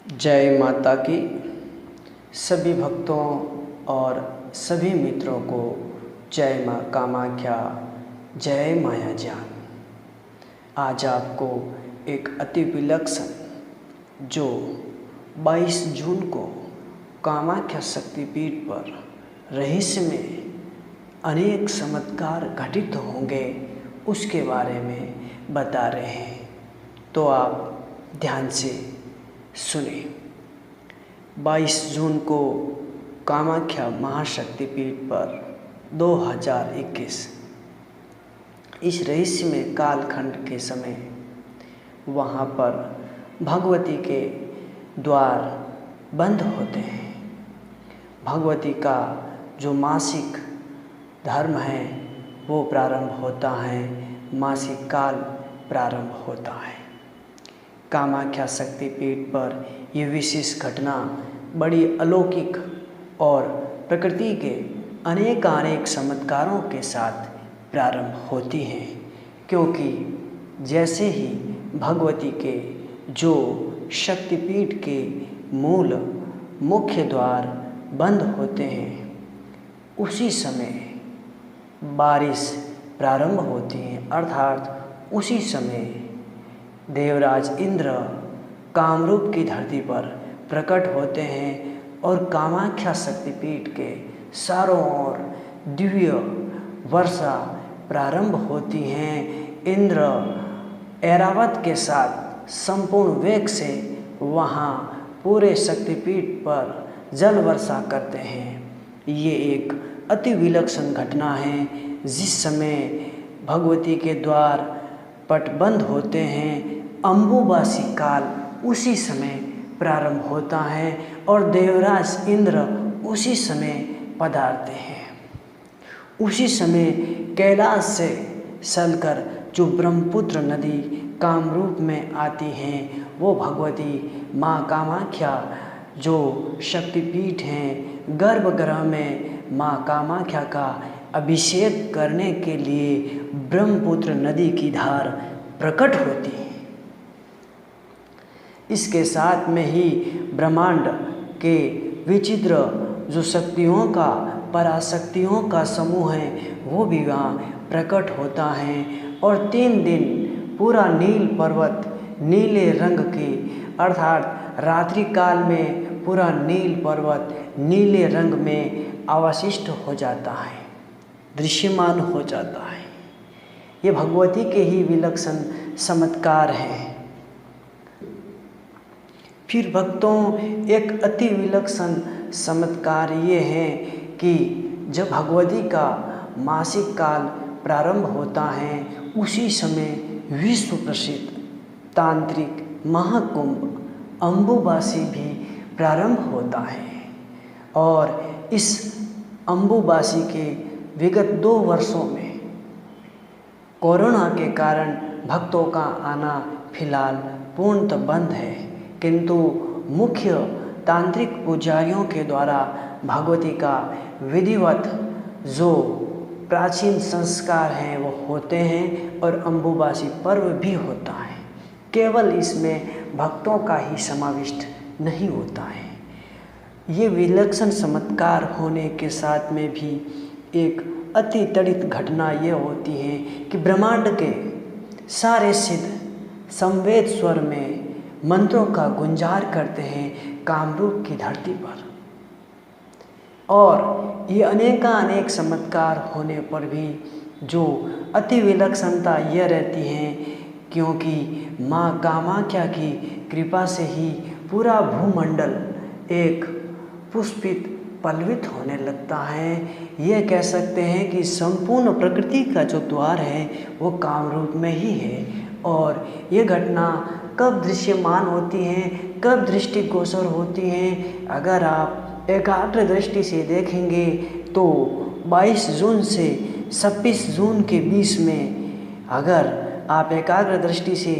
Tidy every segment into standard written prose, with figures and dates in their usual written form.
जय माता की सभी भक्तों और सभी मित्रों को जय माँ कामाख्या, जय माया जान। आज आपको एक अति विलक्षण जो 22 जून को कामाख्या शक्तिपीठ पर रहस्य में अनेक चमत्कार घटित होंगे उसके बारे में बता रहे हैं, तो आप ध्यान से सुने। 22 जून को कामाख्या महाशक्तिपीठ पर 2021 इस रहस्य में कालखंड के समय वहाँ पर भगवती के द्वार बंद होते हैं। भगवती का जो मासिक धर्म है वो प्रारंभ होता है, मासिक काल प्रारंभ होता है। कामाख्या शक्तिपीठ पर ये विशेष घटना बड़ी अलौकिक और प्रकृति के अनेक चमत्कारों के साथ प्रारंभ होती है, क्योंकि जैसे ही भगवती के जो शक्तिपीठ के मूल मुख्य द्वार बंद होते हैं उसी समय बारिश प्रारंभ होती है, अर्थात उसी समय देवराज इंद्र कामरूप की धरती पर प्रकट होते हैं और कामाख्या शक्तिपीठ के चारों ओर दिव्य वर्षा प्रारंभ होती हैं। इंद्र ऐरावत के साथ संपूर्ण वेग से वहाँ पूरे शक्तिपीठ पर जल वर्षा करते हैं। ये एक अति विलक्षण घटना है। जिस समय भगवती के द्वार पट बंद होते हैं, अम्बुबासी काल उसी समय प्रारंभ होता है और देवराज इंद्र उसी समय पधारते हैं। उसी समय कैलाश से चलकर जो ब्रह्मपुत्र नदी कामरूप में आती हैं, वो भगवती माँ कामाख्या जो शक्तिपीठ हैं, गर्भगृह में माँ कामाख्या का अभिषेक करने के लिए ब्रह्मपुत्र नदी की धार प्रकट होती है। इसके साथ में ही ब्रह्मांड के विचित्र जो शक्तियों का पराशक्तियों का समूह है वो भी वहाँ प्रकट होता है और 3 दिन पूरा नील पर्वत नीले रंग के, अर्थात रात्रि काल में पूरा नील पर्वत नीले रंग में अवशिष्ट हो जाता है, दृश्यमान हो जाता है। ये भगवती के ही विलक्षण चमत्कार है। फिर भक्तों, एक अति विलक्षण चमत्कार ये है कि जब भगवती का मासिक काल प्रारंभ होता है उसी समय विश्व प्रसिद्ध तांत्रिक महाकुंभ अम्बुबासी भी प्रारंभ होता है। और इस अम्बुबासी के विगत 2 वर्षों में कोरोना के कारण भक्तों का आना फिलहाल पूर्णतः बंद है, किंतु मुख्य तांत्रिक पुजारियों के द्वारा भगवती का विधिवत जो प्राचीन संस्कार हैं वो होते हैं और अम्बुबासी पर्व भी होता है। केवल इसमें भक्तों का ही समाविष्ट नहीं होता है। ये विलक्षण चमत्कार होने के साथ में भी एक अति तड़ित घटना ये होती है कि ब्रह्मांड के सारे सिद्ध संवेद स्वर में मंत्रों का गुंजार करते हैं कामरूप की धरती पर। और ये अनेक चमत्कार होने पर भी जो अति विलक्षणता यह रहती है, क्योंकि माँ कामाख्या की कृपा से ही पूरा भूमंडल एक पुष्पित पल्लवित होने लगता है। ये कह सकते हैं कि संपूर्ण प्रकृति का जो द्वार है वो कामरूप में ही है। और ये घटना कब दृश्यमान होती हैं, कब दृष्टिगोचर होती हैं, अगर आप एकाग्र दृष्टि से देखेंगे तो 22 जून से 26 जून के बीच में अगर आप एकाग्र दृष्टि से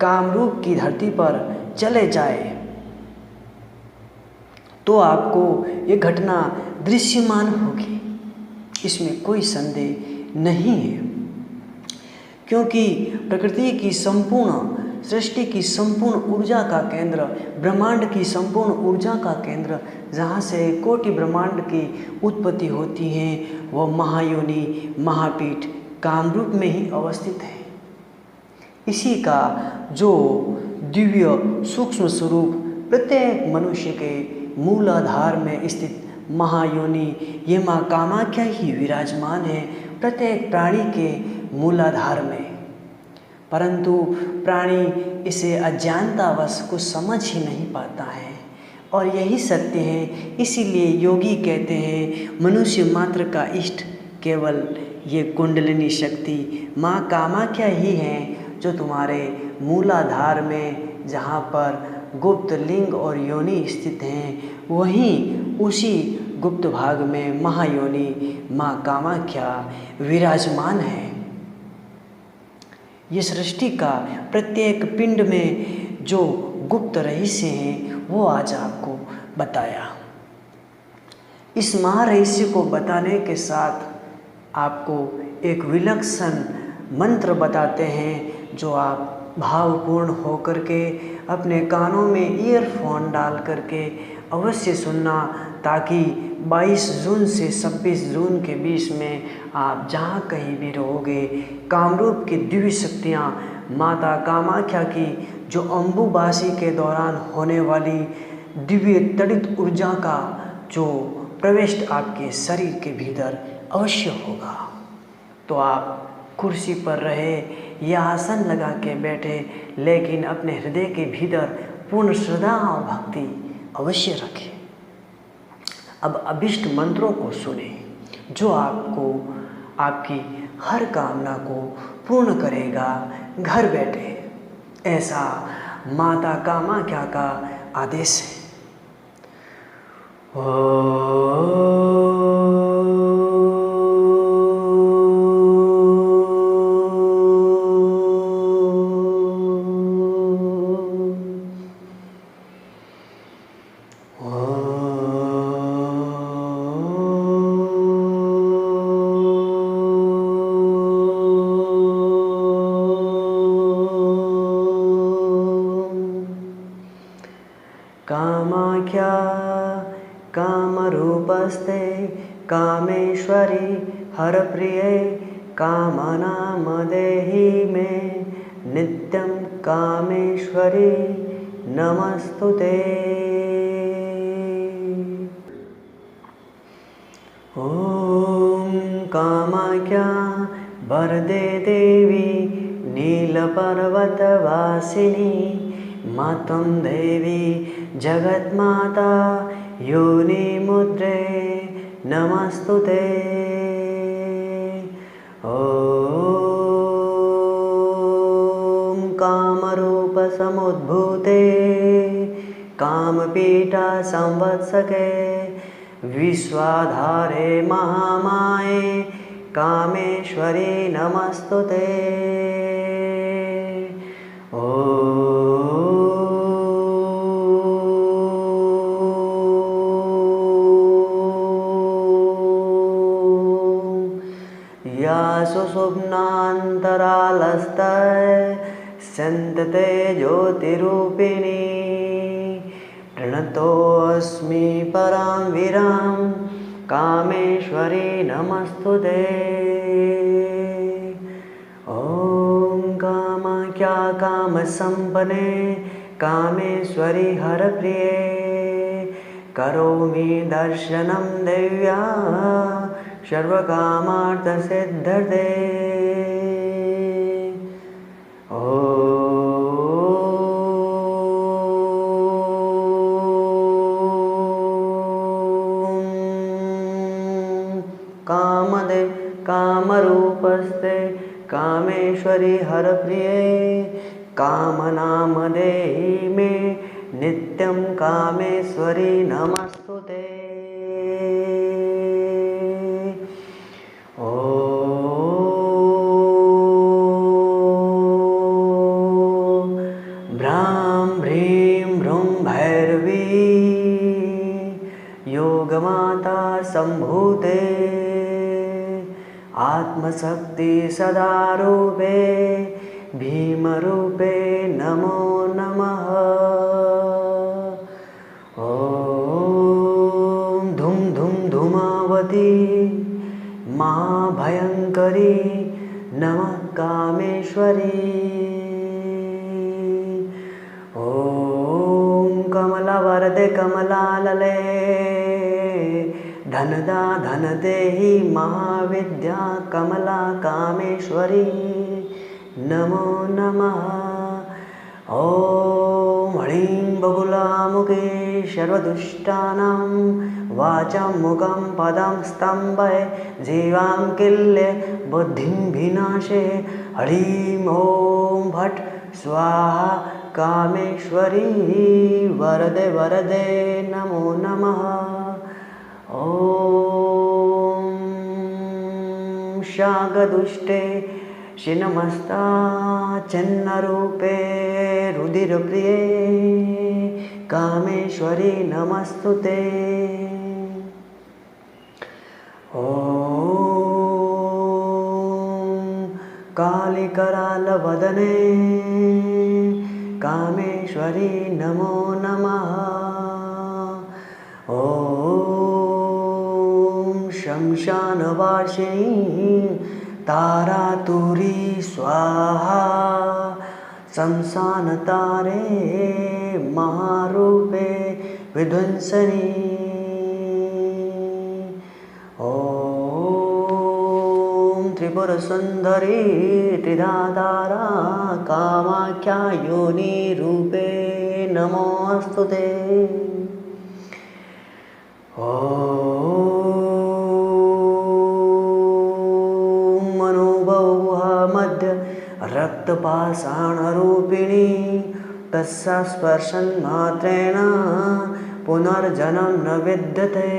कामरूप की धरती पर चले जाए तो आपको ये घटना दृश्यमान होगी, इसमें कोई संदेह नहीं है। क्योंकि प्रकृति की संपूर्ण सृष्टि की संपूर्ण ऊर्जा का केंद्र, ब्रह्मांड की संपूर्ण ऊर्जा का केंद्र, जहाँ से कोटि ब्रह्मांड की उत्पत्ति होती है, वह महायोनि महापीठ कामरूप में ही अवस्थित है। इसी का जो दिव्य सूक्ष्म स्वरूप प्रत्येक मनुष्य के मूलाधार में स्थित महायोनि, ये माँ कामाख्या ही विराजमान है प्रत्येक प्राणी के मूलाधार में। परंतु प्राणी इसे अज्ञानतावश कुछ समझ ही नहीं पाता है, और यही सत्य है। इसीलिए योगी कहते हैं मनुष्य मात्र का इष्ट केवल ये कुंडलिनी शक्ति माँ कामाख्या ही है, जो तुम्हारे मूलाधार में जहाँ पर गुप्त लिंग और योनि स्थित हैं, वहीं उसी गुप्त भाग में महायोनि माँ कामाख्या विराजमान है। ये सृष्टि का प्रत्येक पिंड में जो गुप्त रहस्य हैं वो आज आपको बताया। इस महारहस्य को बताने के साथ आपको एक विलक्षण मंत्र बताते हैं, जो आप भावपूर्ण होकर के अपने कानों में ईयरफोन डाल करके अवश्य सुनना, ताकि 22 जून से 26 जून के बीच में आप जहाँ कहीं भी रहोगे, कामरूप की दिव्य शक्तियाँ माता कामाख्या की जो अम्बुबासी के दौरान होने वाली दिव्य तड़ित ऊर्जा का जो प्रवेश आपके शरीर के भीतर अवश्य होगा। तो आप कुर्सी पर रहे या आसन लगा के बैठे, लेकिन अपने हृदय के भीतर पूर्ण श्रद्धा और भक्ति अवश्य रखें। अब अभिष्ट मंत्रों को सुने, जो आपको आपकी हर कामना को पूर्ण करेगा घर बैठे। ऐसा माता कामाख्या का आदेश है। कामाख्या कामरूपस्ते कामेश्वरी हरप्रिये कामनाम देहि मे नित्यं कामेश्वरी नमस्तुते। ओम कामाख्या वरदे देवी नीलपर्वतवासिनी मातं देवी जगन्माता योनि मुद्रे नमस्तुते। ओम कामरूप समुद्भूते कामपीठा संवत्सके विश्वाधारे महामाये कामेश्वरी नमस्तुते। सुषुम्नान्तरालस्तय सन्तते ज्योतिरूपिणी प्रणतोऽस्मि परां वीरां कामेश्वरी नमस्तुते। ॐ कामाख्या कामसम्पन्ने कामेश्वरी हरप्रिये करोमि दर्शनं देव्या सर्वकामार्थसिद्धये। कामदे कामरूपस्ते कामेश्वरी हरप्रिये कामनाम देहि मे नित्यं कामेश्वरी नमस्तुते। भ्रां भ्रीं भ्रूं भैरवी योगमाता सम्भूते आत्मशक्ति सदा रूपे भीमरूपे नमो नमः। ॐ धूम धूम धूमावती महाभयंकरी नमः कामेश्वरी। ॐ कमलावरदे कमलालले धनदा धनदेहि महाविद्या कमला कामेश्वरी नमो नमः। ॐ ह्रीं बगुलामुखे सर्वदुष्टानां वाचां मुखं पदं स्तम्भय जीवां किल्ले बुद्धिं विनाशे। ह्रीं ॐ भट् स्वाहा कामेश्वरी वरदे वरदे नमो नमः। ॐ शागदुष्टे शिनमस्ता चन्नरूपे रुधिरप्रिये कामेश्वरी नमस्तुते। ॐ कालिकरालवदने कामेश्वरी नमो नमः। ॐ शमशानवासिनी तारातुरी स्वाहा शमशानतारे महारूपे विध्वंसनी। ॐ त्रिपुरसुंदरी त्रिधाधारा कामाख्या योनि रूपे नमोस्तुते। ॐ मध्य रक्तपाषाणरूपिणी तस्या स्पर्शन मात्रेण पुनर्जन्म न विद्यते।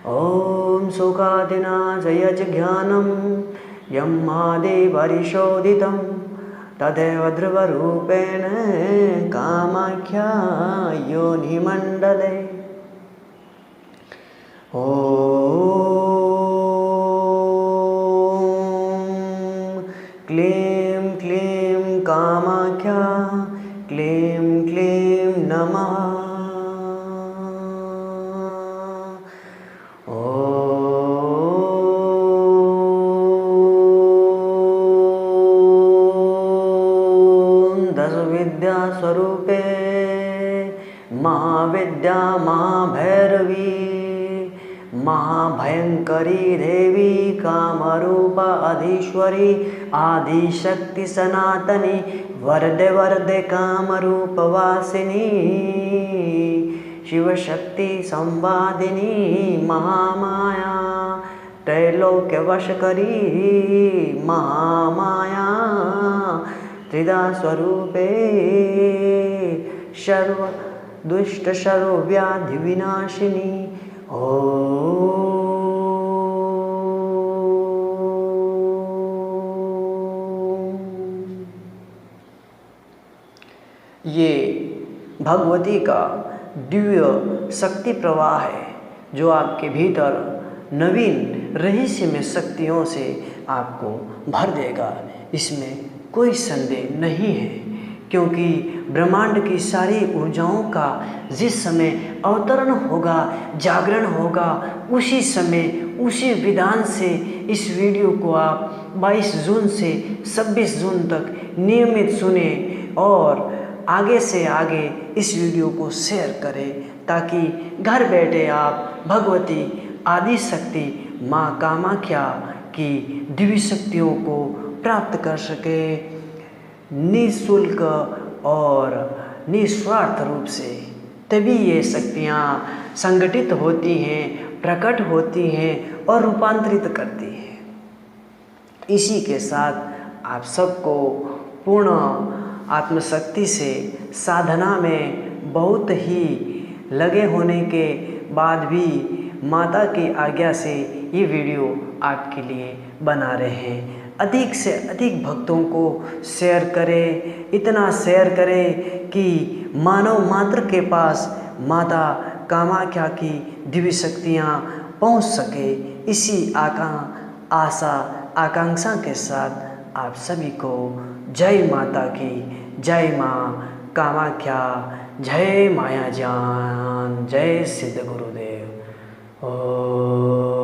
ॐ सुखादिना जयज्ञानं यं आदिपरिशोधितं तदेव ध्रुवरूपेण कामाख्या योनिमण्डले। ॐ क्लीं क्लीं कामाख्या क्लीं क्लीं नमः। ॐ दशविद्यास्वरूपे महाविद्या महाभैरवी महाभयंकरी देवी कामरूपा अधीश्वरी आदिशक्ति सनातनी वरदे वरदे कामरूपवासिनी शिवशक्ति संवादिनी महामाया त्रैलोक्यवशकरी महामाया त्रिधा स्वरूपे सर्व दुष्ट सर्व व्याधि विनाशिनी। ये भगवती का दिव्य शक्ति प्रवाह है जो आपके भीतर नवीन रहस्यमय शक्तियों से आपको भर देगा। इसमें कोई संदेह नहीं है, क्योंकि ब्रह्मांड की सारी ऊर्जाओं का जिस समय अवतरण होगा, जागरण होगा, उसी समय उसी विधान से इस वीडियो को आप 22 जून से 26 जून तक नियमित सुने और आगे से आगे इस वीडियो को शेयर करें, ताकि घर बैठे आप भगवती आदि शक्ति माँ कामाख्या की दिव्य शक्तियों को प्राप्त कर सके निःशुल्क और निस्वार्थ रूप से। तभी ये शक्तियाँ संगठित होती हैं, प्रकट होती हैं और रूपांतरित करती हैं। इसी के साथ आप सबको पूर्ण आत्मशक्ति से साधना में बहुत ही लगे होने के बाद भी माता की आज्ञा से ये वीडियो आपके लिए बना रहे हैं। अधिक से अधिक भक्तों को शेयर करें, इतना शेयर करें कि मानव मात्र के पास माता कामाख्या की दिव्य शक्तियाँ पहुँच सके। इसी आशा आकांक्षा के साथ आप सभी को जय माता की, जय माँ कामाख्या, जय माया जान, जय सिद्ध गुरुदेव। ओम।